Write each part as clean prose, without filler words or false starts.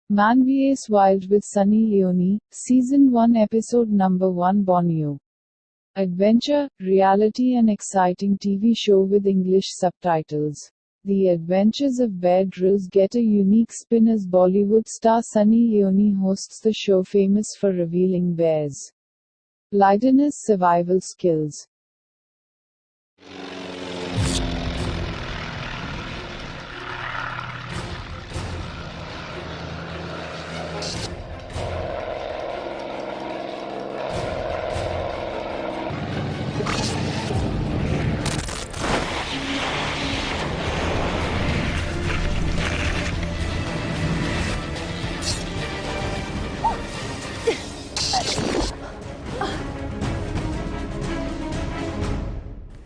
Man vs Wild with Sunny Leone, Season 1 Episode Number 1 Borneo. Adventure, reality and exciting TV show with English subtitles. The adventures of Bear Grylls get a unique spin as Bollywood star Sunny Leone hosts the show famous for revealing bears' lideness survival skills.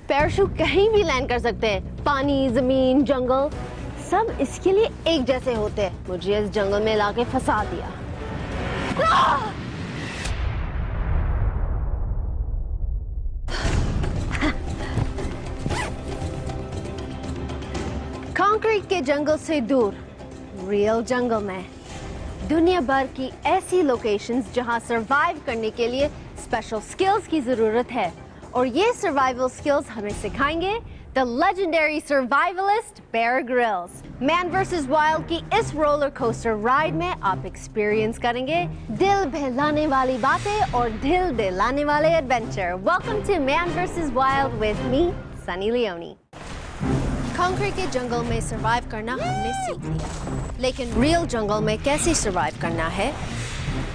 Parachute कहीं भी land कर सकते हैं। पानी, जमीन, जंगल सब इसके लिए एक जैसे होते हैं। मुझे इस जंगल में लाके फंसा दिया। कंक्रीट के जंगल से दूर, रियल जंगल में दुनिया भर की ऐसी लोकेशंस जहां सरवाइव करने के लिए स्पेशल स्किल्स की जरूरत है। और ये सर्वाइवल स्किल्स हमें सिखाएंगे the legendary survivalist Bear Grylls. Man versus Wild की इस रोलर कोस्टर राइड में आप एक्सपीरियंस करेंगे दिल बहलाने वाली बातें और दिल दहलाने वाले adventure. Welcome to Man versus Wild with me Sunny Leone. Concrete के जंगल में सरवाइव करना हमने सीख लिया, लेकिन रियल जंगल में कैसे सरवाइव करना है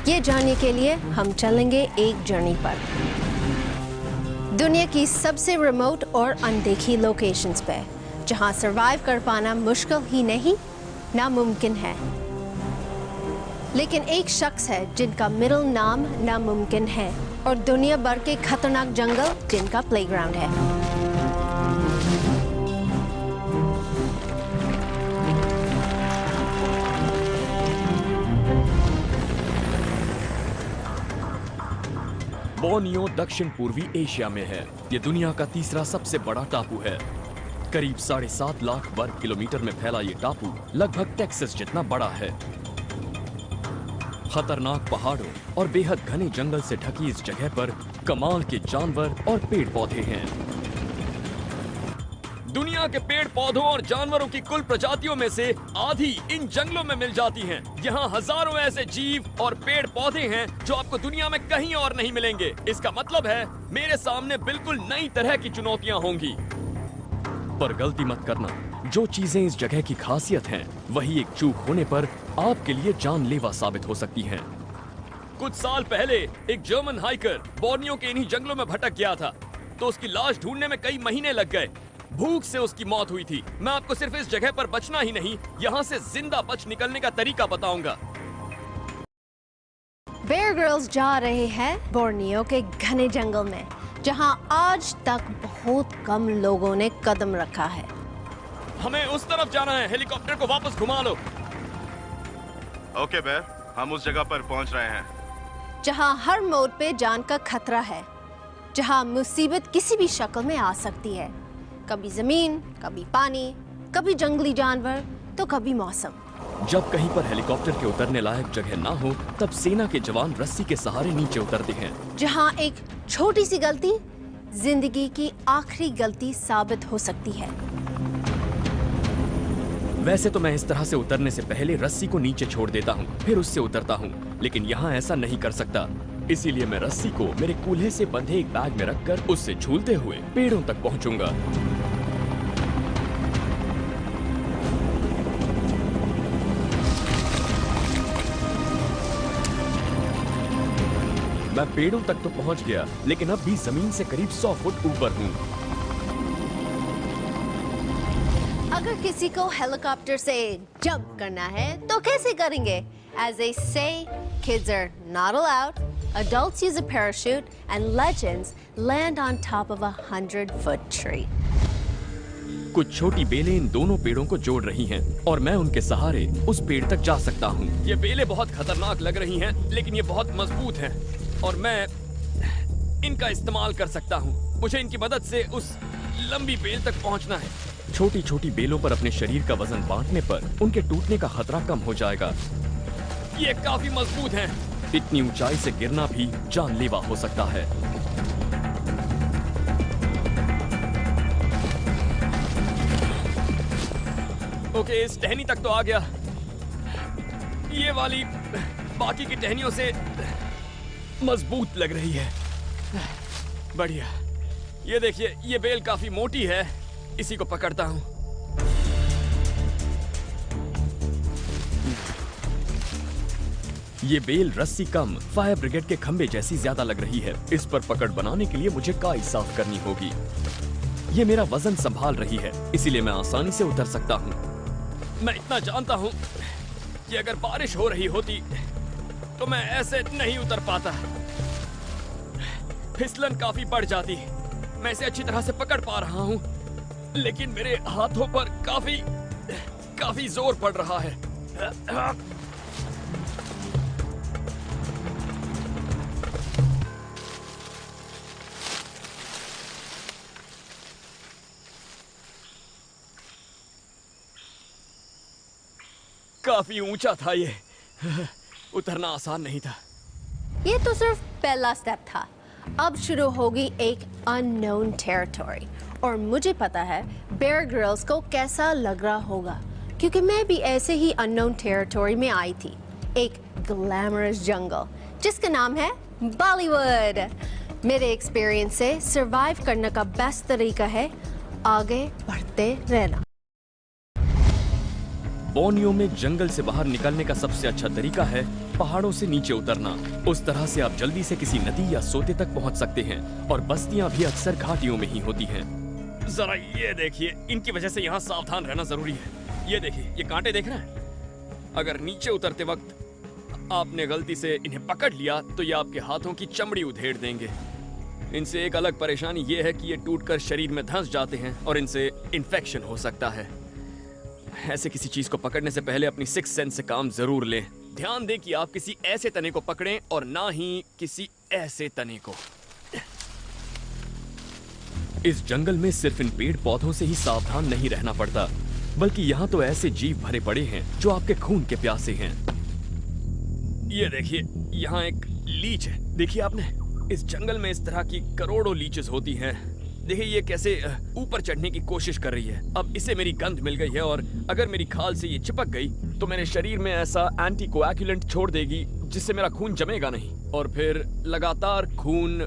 ये जानने के लिए हम चलेंगे एक जर्नी पर, दुनिया की सबसे रिमोट और अनदेखी लोकेशंस पे, जहां सरवाइव कर पाना मुश्किल ही नहीं नामुमकिन है। लेकिन एक शख्स है जिनका मिडिल नाम नामुमकिन है और दुनिया भर के खतरनाक जंगल जिनका प्लेग्राउंड है। बोर्नियो दक्षिण पूर्वी एशिया में है। ये दुनिया का तीसरा सबसे बड़ा टापू है। करीब 7.5 लाख वर्ग किलोमीटर में फैला ये टापू लगभग टेक्सास जितना बड़ा है। खतरनाक पहाड़ों और बेहद घने जंगल से ढकी इस जगह पर कमाल के जानवर और पेड़ पौधे हैं। दुनिया के पेड़ पौधों और जानवरों की कुल प्रजातियों में से आधी इन जंगलों में मिल जाती हैं। यहाँ हजारों ऐसे जीव और पेड़ पौधे हैं जो आपको दुनिया में कहीं और नहीं मिलेंगे। इसका मतलब है मेरे सामने बिल्कुल नई तरह की चुनौतियाँ होंगी। पर गलती मत करना, जो चीजें इस जगह की खासियत हैं, वही एक चूक होने पर आपके लिए जानलेवा साबित हो सकती हैं। कुछ साल पहले एक जर्मन हाइकर बोर्नियो के इन्हीं जंगलों में भटक गया था, तो उसकी लाश ढूंढने में कई महीने लग गए। भूख से उसकी मौत हुई थी। मैं आपको सिर्फ इस जगह पर बचना ही नहीं, यहाँ से जिंदा बच निकलने का तरीका बताऊंगा। बेयर ग्रिल्स जा रहे हैं बोर्नियो के घने जंगल में, जहाँ आज तक बहुत कम लोगों ने कदम रखा है। हमें उस तरफ जाना है। हेलीकॉप्टर को वापस घुमा लो। ओके बेयर, हम उस जगह पर पहुंच रहे हैं जहाँ हर मोड़ पे जान का खतरा है, जहाँ मुसीबत किसी भी शक्ल में आ सकती है। कभी जमीन, कभी पानी, कभी जंगली जानवर, तो कभी मौसम। जब कहीं पर हेलीकॉप्टर के उतरने लायक जगह ना हो, तब सेना के जवान रस्सी के सहारे नीचे उतरते हैं। जहां एक छोटी सी गलती जिंदगी की आखिरी गलती साबित हो सकती है। वैसे तो मैं इस तरह से उतरने से पहले रस्सी को नीचे छोड़ देता हूँ, फिर उससे उतरता हूँ, लेकिन यहाँ ऐसा नहीं कर सकता। इसीलिए मैं रस्सी को मेरे कूल्हे से बंधे एक बैग में रखकर उससे झूलते हुए पेड़ों तक पहुँचूंगा। मैं पेड़ों तक तो पहुंच गया, लेकिन अब भी जमीन से करीब 100 फुट ऊपर हूँ। अगर किसी को हेलीकॉप्टर से जंप करना है तो कैसे करेंगे? As they say, kids are not allowed, adults use a parachute, and legends land on top of a 100-foot tree. कुछ छोटी बेलें इन दोनों पेड़ों को जोड़ रही हैं और मैं उनके सहारे उस पेड़ तक जा सकता हूँ। ये बेलें बहुत खतरनाक लग रही हैं, लेकिन ये बहुत मजबूत हैं और मैं इनका इस्तेमाल कर सकता हूँ। मुझे इनकी मदद से उस लंबी बेल तक पहुँचना है। छोटी छोटी बेलों पर अपने शरीर का वजन बांटने पर उनके टूटने का खतरा कम हो जाएगा। ये काफी मजबूत हैं। इतनी ऊंचाई से गिरना भी जानलेवा हो सकता है। ओके, इस टहनी तक तो आ गया। ये वाली बाकी की टहनियों से मजबूत लग रही है। बढ़िया। ये देखिए, ये बेल काफी मोटी है। इसी को पकड़ता हूं। ये बेल रस्सी कम फायर ब्रिगेड के खंबे जैसी ज्यादा लग रही है। इस पर पकड़ बनाने के लिए मुझे काई साफ करनी होगी। ये मेरा वजन संभाल रही है, इसीलिए मैं आसानी से उतर सकता हूँ। मैं इतना जानता हूँ कि अगर बारिश हो रही होती तो मैं ऐसे नहीं उतर पाता। फिसलन काफी बढ़ जाती। मैं इसे अच्छी तरह से पकड़ पा रहा हूँ, लेकिन मेरे हाथों पर काफी जोर पड़ रहा है। काफी ऊंचा था ये। उतरना आसान नहीं था। ये तो सिर्फ पहला स्टेप था। अब शुरू होगी एक अननोन टेरिटरी, और मुझे पता है बेयर ग्रिल्स को कैसा लग रहा होगा, क्योंकि मैं भी ऐसे ही अननोन टेरिटरी में आई थी। एक ग्लैमरस जंगल जिसका नाम है बॉलीवुड। मेरे एक्सपीरियंस से सरवाइव करने का बेस्ट तरीका है आगे बढ़ते रहना। बोर्नियो में जंगल से बाहर निकलने का सबसे अच्छा तरीका है पहाड़ों से नीचे उतरना। उस तरह से आप जल्दी से किसी नदी या सोते तक पहुंच सकते हैं, और बस्तियां भी अक्सर घाटियों में ही होती हैं। जरा ये देखिए, इनकी वजह से यहाँ सावधान रहना जरूरी है। ये देखिए, ये कांटे देख रहे हैं? अगर नीचे उतरते वक्त आपने गलती से इन्हें पकड़ लिया तो ये आपके हाथों की चमड़ी उधेड़ देंगे। इनसे एक अलग परेशानी ये है कि ये टूटकर शरीर में धंस जाते हैं और इनसे इन्फेक्शन हो सकता है। ऐसे किसी चीज को पकड़ने से पहले अपनी सिक्स सेंस से काम जरूर लें। ध्यान दें कि आप किसी ऐसे तने को पकड़ें और ना ही किसी ऐसे तने को। इस जंगल में सिर्फ इन पेड़ पौधों से ही सावधान नहीं रहना पड़ता, बल्कि यहाँ तो ऐसे जीव भरे पड़े हैं जो आपके खून के प्यासे हैं। ये देखिए, यहाँ एक लीच है। देखिए आपने, इस जंगल में इस तरह की करोड़ों लीचेस होती हैं। देखिए ये कैसे ऊपर चढ़ने की कोशिश कर रही है। अब इसे मेरी गंध मिल गई है, और अगर मेरी खाल से ये चिपक गई तो मेरे शरीर में ऐसा एंटीकोएगुलेंट छोड़ देगी जिससे मेरा खून जमेगा नहीं, और फिर लगातार खून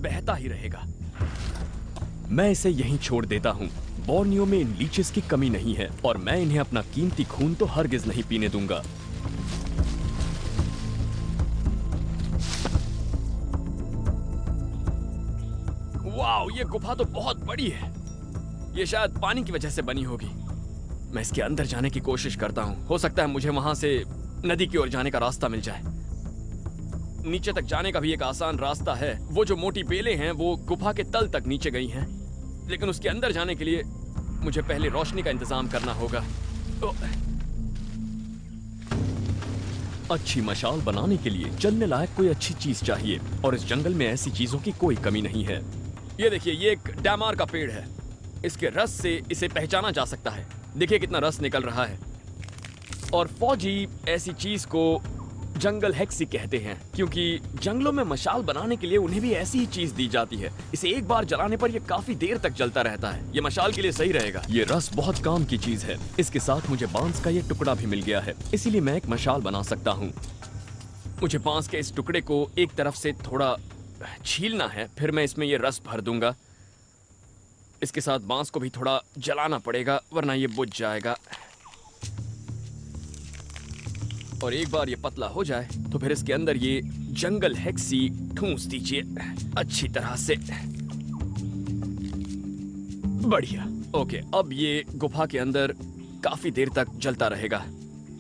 बहता ही रहेगा। मैं इसे यहीं छोड़ देता हूँ। बोर्नियो में इन लीचेस की कमी नहीं है, और मैं इन्हें अपना कीमती खून तो हरगिज नहीं पीने दूंगा। वाओ, ये गुफा तो बहुत बड़ी है। ये शायद पानी की वजह से बनी होगी। मैं इसके अंदर जाने की कोशिश करता हूँ। हो सकता है मुझे वहां से नदी की ओर जाने का रास्ता मिल जाए। नीचे तक जाने का भी एक आसान रास्ता है। वो जो मोटी बेलें हैं वो गुफा के तल तक नीचे गई हैं, लेकिन उसके अंदर जाने के लिए मुझे पहले रोशनी का इंतजाम करना होगा। अच्छी मशाल बनाने के लिए जलने लायक कोई अच्छी चीज चाहिए, और इस जंगल में ऐसी चीजों की कोई कमी नहीं है। ये देखिए, ये एक डैमार का पेड़ है। इसके रस से इसे पहचाना जा सकता है। देखिए कितना रस निकल रहा है। और फौजी ऐसी चीज को जंगल हेक्सी कहते हैं, क्योंकि जंगलों में मशाल बनाने के लिए उन्हें भी ऐसी ही चीज दी जाती है। इसे एक बार जलाने पर यह काफी देर तक जलता रहता है। ये मशाल के लिए सही रहेगा। ये रस बहुत काम की चीज है। इसके साथ मुझे बांस का ये टुकड़ा भी मिल गया है, इसीलिए मैं एक मशाल बना सकता हूँ। मुझे बांस के इस टुकड़े को एक तरफ से थोड़ा छीलना है, फिर मैं इसमें ये रस भर दूंगा। इसके साथ बांस को भी थोड़ा जलाना पड़ेगा, वरना ये बुझ जाएगा। और एक बार ये पतला हो जाए तो फिर इसके अंदर ये जंगल हेक्सी ठूंस दीजिए अच्छी तरह से। बढ़िया। ओके, अब ये गुफा के अंदर काफी देर तक जलता रहेगा,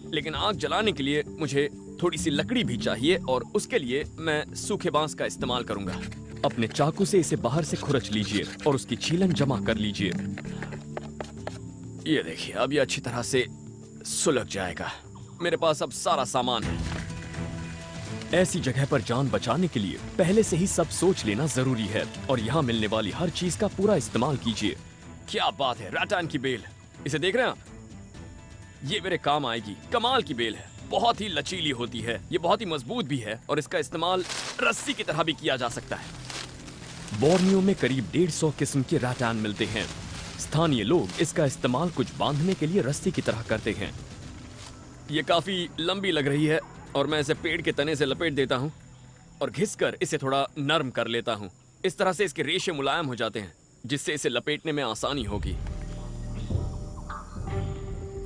लेकिन आग जलाने के लिए मुझे थोड़ी सी लकड़ी भी चाहिए, और उसके लिए मैं सूखे बांस का इस्तेमाल करूंगा। अपने चाकू से इसे बाहर से खुरच लीजिए और उसकी छीलन जमा कर लीजिए। ये देखिए, अब ये अच्छी तरह से सुलग जाएगा। मेरे पास अब सारा सामान है। ऐसी जगह पर जान बचाने के लिए पहले से ही सब सोच लेना जरूरी है, और यहाँ मिलने वाली हर चीज का पूरा इस्तेमाल कीजिए। क्या बात है, राटान की बेल। इसे देख रहे हैं आप? ये मेरे काम आएगी। कमाल की बेल है। बहुत ही लचीली होती है। ये बहुत ही मजबूत भी है और इसका इस्तेमाल रस्सी की तरह भी किया जा सकता है। बोर्नियो में करीब 150 किस्म के राटान मिलते हैं। स्थानीय लोग इसका इस्तेमाल कुछ बांधने के लिए रस्सी की तरह करते हैं। ये काफी लंबी लग रही है और मैं इसे पेड़ के तने से लपेट देता हूँ और घिसकर इसे थोड़ा नरम कर लेता हूँ। इस तरह से इसके रेशे मुलायम हो जाते हैं, जिससे इसे लपेटने में आसानी होगी।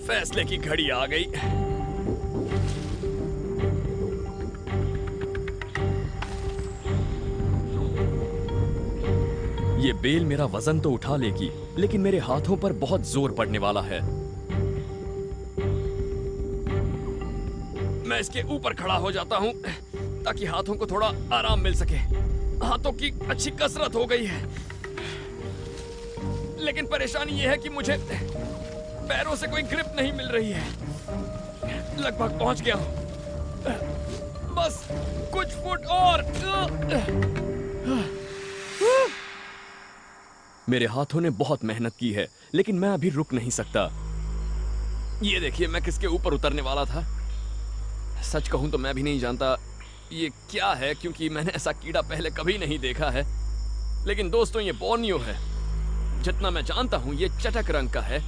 फैसले की घड़ी आ गई। ये बेल मेरा वजन तो उठा लेगी, लेकिन मेरे हाथों पर बहुत जोर पड़ने वाला है। मैं इसके ऊपर खड़ा हो जाता हूं ताकि हाथों को थोड़ा आराम मिल सके। हाथों की अच्छी कसरत हो गई है, लेकिन परेशानी यह है कि मुझे पैरों से कोई ग्रिप नहीं मिल रही है। लगभग पहुंच गया हूं, बस कुछ फुट और। मेरे हाथों ने बहुत मेहनत की है, लेकिन मैं अभी रुक नहीं सकता। ये देखिए, मैं किसके ऊपर उतरने वाला था। सच कहूं तो मैं भी नहीं जानता ये क्या है, क्योंकि मैंने ऐसा कीड़ा पहले कभी नहीं देखा है। लेकिन दोस्तों, ये बोर्नियो है। जितना मैं जानता हूं ये चटक रंग का है,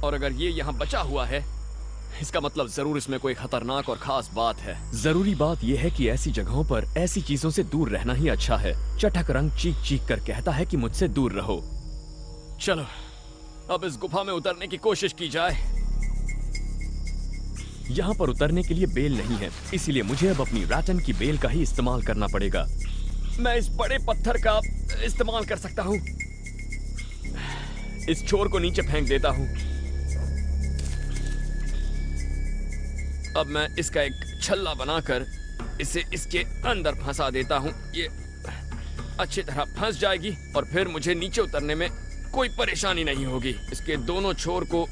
और अगर ये यहाँ बचा हुआ है इसका मतलब जरूर इसमें कोई खतरनाक और खास बात है। जरूरी बात यह है कि ऐसी जगहों पर ऐसी चीजों से दूर रहना ही अच्छा है। चटक रंग चीख चीख कर कहता है कि मुझसे दूर रहो। चलो अब इस गुफा में उतरने की कोशिश की जाए। यहाँ पर उतरने के लिए बेल नहीं है, इसीलिए मुझे अब अपनी रैटन की बेल का ही इस्तेमाल करना पड़ेगा। मैं इस बड़े पत्थर का इस्तेमाल कर सकता हूँ। इस छोर को नीचे फेंक देता हूँ। अब मैं इसका एक छल्ला बनाकर इसे इसके अंदर फंसा देता हूँ। ये अच्छी तरह फंस जाएगी और फिर मुझे नीचे उतरने में कोई परेशानी नहीं होगी। इसके दोनों छोर को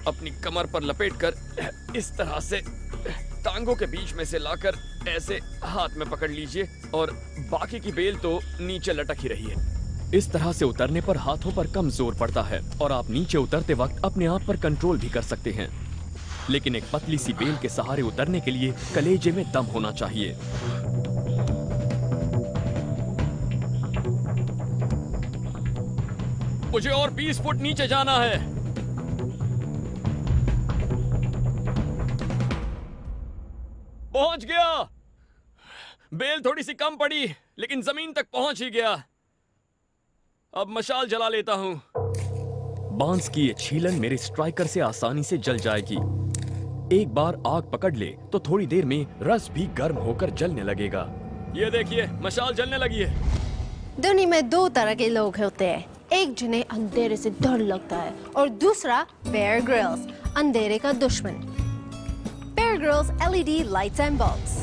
अपनी कमर पर लपेटकर इस तरह से टांगों के बीच में से लाकर ऐसे हाथ में पकड़ लीजिए, और बाकी की बेल तो नीचे लटक ही रही है। इस तरह से उतरने पर हाथों पर कम जोर पड़ता है और आप नीचे उतरते वक्त अपने आप पर कंट्रोल भी कर सकते हैं। लेकिन एक पतली सी बेल के सहारे उतरने के लिए कलेजे में दम होना चाहिए। मुझे और 20 फुट नीचे जाना है। पहुंच गया। बेल थोड़ी सी कम पड़ी, लेकिन जमीन तक पहुंच ही गया। अब मशाल जला लेता हूं। बांस की ये छीलन मेरे स्ट्राइकर से आसानी से जल जाएगी। एक बार आग पकड़ ले तो थोड़ी देर में रस भी गर्म होकर जलने लगेगा। ये देखिए, मशाल जलने लगी है। दुनिया में दो तरह के लोग होते हैं, एक जिन्हें अंधेरे से डर लगता है और दूसरा बेयर ग्रिल्स, अंधेरे का दुश्मन। Bear Grylls LED lights and bulbs.